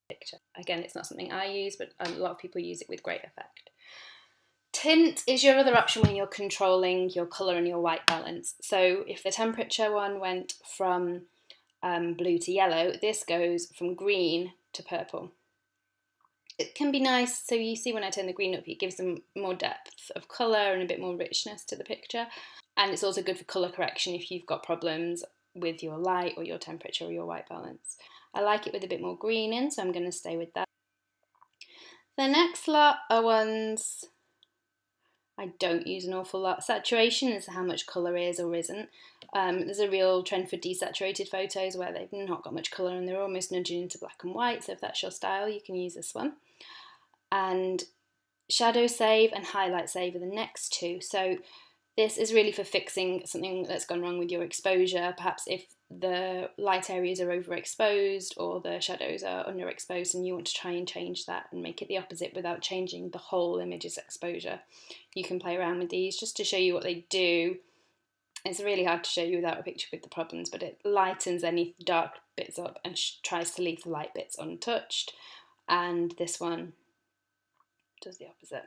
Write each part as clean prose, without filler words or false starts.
picture. Again, it's not something I use, but a lot of people use it with great effect. Tint is your other option when you're controlling your colour and your white balance. So if the temperature one went from blue to yellow, this goes from green to purple. It can be nice, so you see when I turn the green up, it gives them more depth of colour and a bit more richness to the picture. And it's also good for colour correction if you've got problems with your light or your temperature or your white balance. I like it with a bit more green in, so I'm going to stay with that. The next lot are ones I don't use an awful lot. Saturation is how much colour is or isn't. There's a real trend for desaturated photos where they've not got much colour and they're almost nudging into black and white, so if that's your style you can use this one. And shadow save and highlight save are the next two. So this is really for fixing something that's gone wrong with your exposure. Perhaps if the light areas are overexposed or the shadows are underexposed and you want to try and change that and make it the opposite without changing the whole image's exposure. You can play around with these just to show you what they do. It's really hard to show you without a picture with the problems, but it lightens any dark bits up and tries to leave the light bits untouched. And this one does the opposite.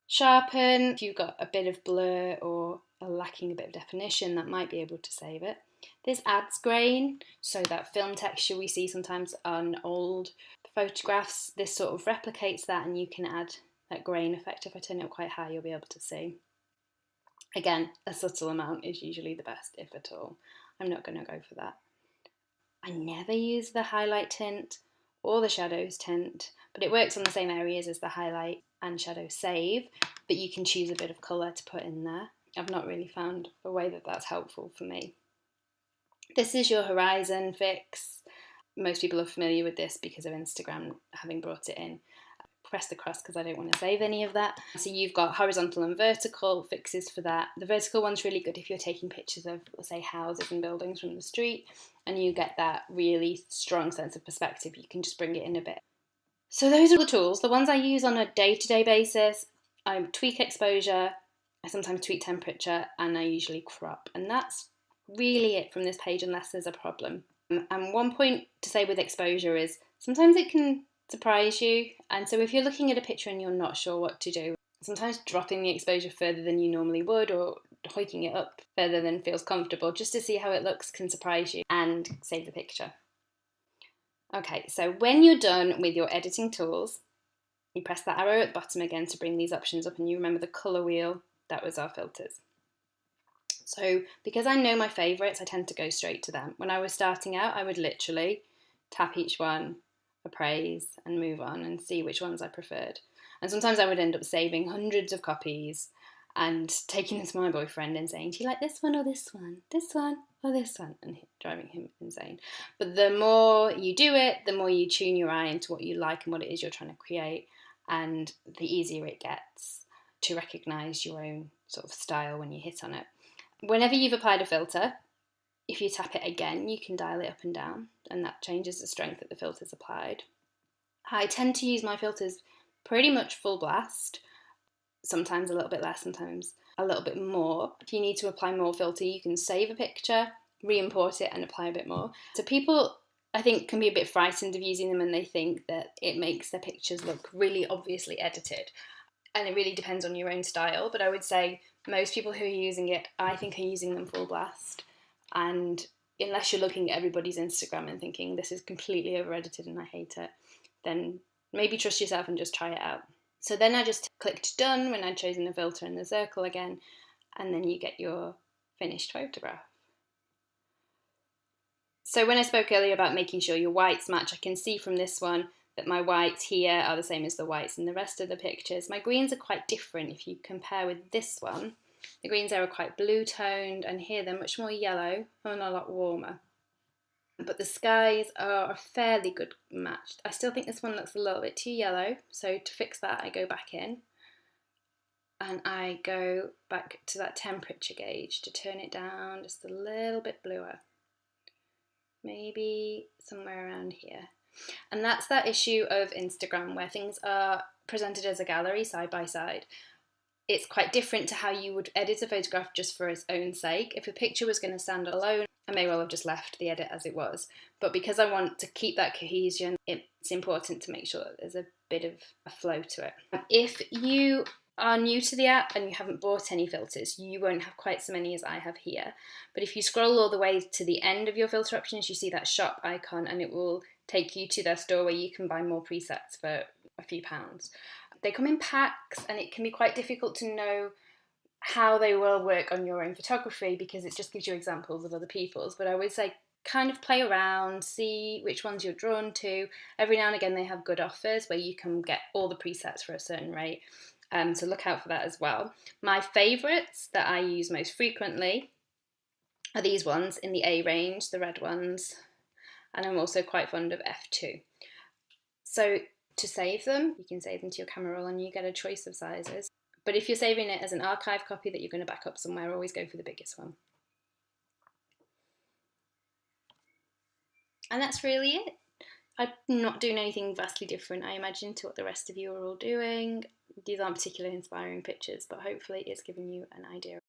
Sharpen, if you've got a bit of blur or are lacking a bit of definition, that might be able to save it. This adds grain, so that film texture we see sometimes on old photographs, this sort of replicates that and you can add that grain effect. If I turn it up quite high, you'll be able to see. Again, a subtle amount is usually the best, if at all. I'm not going to go for that. I never use the highlight tint or the shadows tint, but it works on the same areas as the highlight and shadow save, but you can choose a bit of colour to put in there. I've not really found a way that that's helpful for me. This is your horizon fix. Most people are familiar with this because of Instagram having brought it in. Press the cross because I don't want to save any of that. So you've got horizontal and vertical fixes for that. The vertical one's really good if you're taking pictures of, say, houses and buildings from the street, and you get that really strong sense of perspective. You can just bring it in a bit. So those are the tools. The ones I use on a day-to-day basis. I tweak exposure, I sometimes tweak temperature, and I usually crop. And that's really it from this page unless there's a problem. And one point to say with exposure is sometimes it can surprise you. And so if you're looking at a picture and you're not sure what to do, sometimes dropping the exposure further than you normally would or hoiking it up further than feels comfortable just to see how it looks can surprise you and save the picture. Okay, so when you're done with your editing tools, you press that arrow at the bottom again to bring these options up, and you remember the colour wheel, that was our filters. So because I know my favourites, I tend to go straight to them. When I was starting out, I would literally tap each one, appraise, and move on and see which ones I preferred. And sometimes I would end up saving hundreds of copies and taking them to my boyfriend and saying, do you like this one or this one? This one or this one? And driving him insane. But the more you do it, the more you tune your eye into what you like and what it is you're trying to create, and the easier it gets to recognise your own sort of style when you hit on it. Whenever you've applied a filter, if you tap it again, you can dial it up and down, and that changes the strength that the filter's applied. I tend to use my filters pretty much full blast, sometimes a little bit less, sometimes a little bit more. If you need to apply more filter, you can save a picture, re-import it and apply a bit more. So people, I think, can be a bit frightened of using them, and they think that it makes their pictures look really obviously edited. And it really depends on your own style, but I would say most people who are using it, I think, are using them full blast. And unless you're looking at everybody's Instagram and thinking this is completely over edited and I hate it, then maybe trust yourself and just try it out. So then I just clicked done when I'd chosen the filter and the circle again, and then you get your finished photograph. So when I spoke earlier about making sure your whites match, I can see from this one that my whites here are the same as the whites in the rest of the pictures. My greens are quite different if you compare with this one. The greens there are quite blue toned, and here they're much more yellow and a lot warmer. But the skies are a fairly good match. I still think this one looks a little bit too yellow, so to fix that I go back in and I go back to that temperature gauge to turn it down just a little bit bluer. Maybe somewhere around here. And that's that issue of Instagram where things are presented as a gallery side by side. It's quite different to how you would edit a photograph just for its own sake. If a picture was going to stand alone, I may well have just left the edit as it was. But because I want to keep that cohesion, it's important to make sure that there's a bit of a flow to it. If you are new to the app and you haven't bought any filters, you won't have quite so many as I have here. But if you scroll all the way to the end of your filter options, you see that shop icon, and it will take you to their store where you can buy more presets for a few pounds. They come in packs, and it can be quite difficult to know how they will work on your own photography because it just gives you examples of other people's. But I would say kind of play around, see which ones you're drawn to. Every now and again they have good offers where you can get all the presets for a certain rate. So look out for that as well. My favourites that I use most frequently are these ones in the A range, the red ones, and I'm also quite fond of F2. So to save them, you can save them to your camera roll and you get a choice of sizes. But if you're saving it as an archive copy that you're going to back up somewhere, always go for the biggest one. And that's really it. I'm not doing anything vastly different, I imagine, to what the rest of you are all doing. These aren't particularly inspiring pictures, but hopefully it's given you an idea.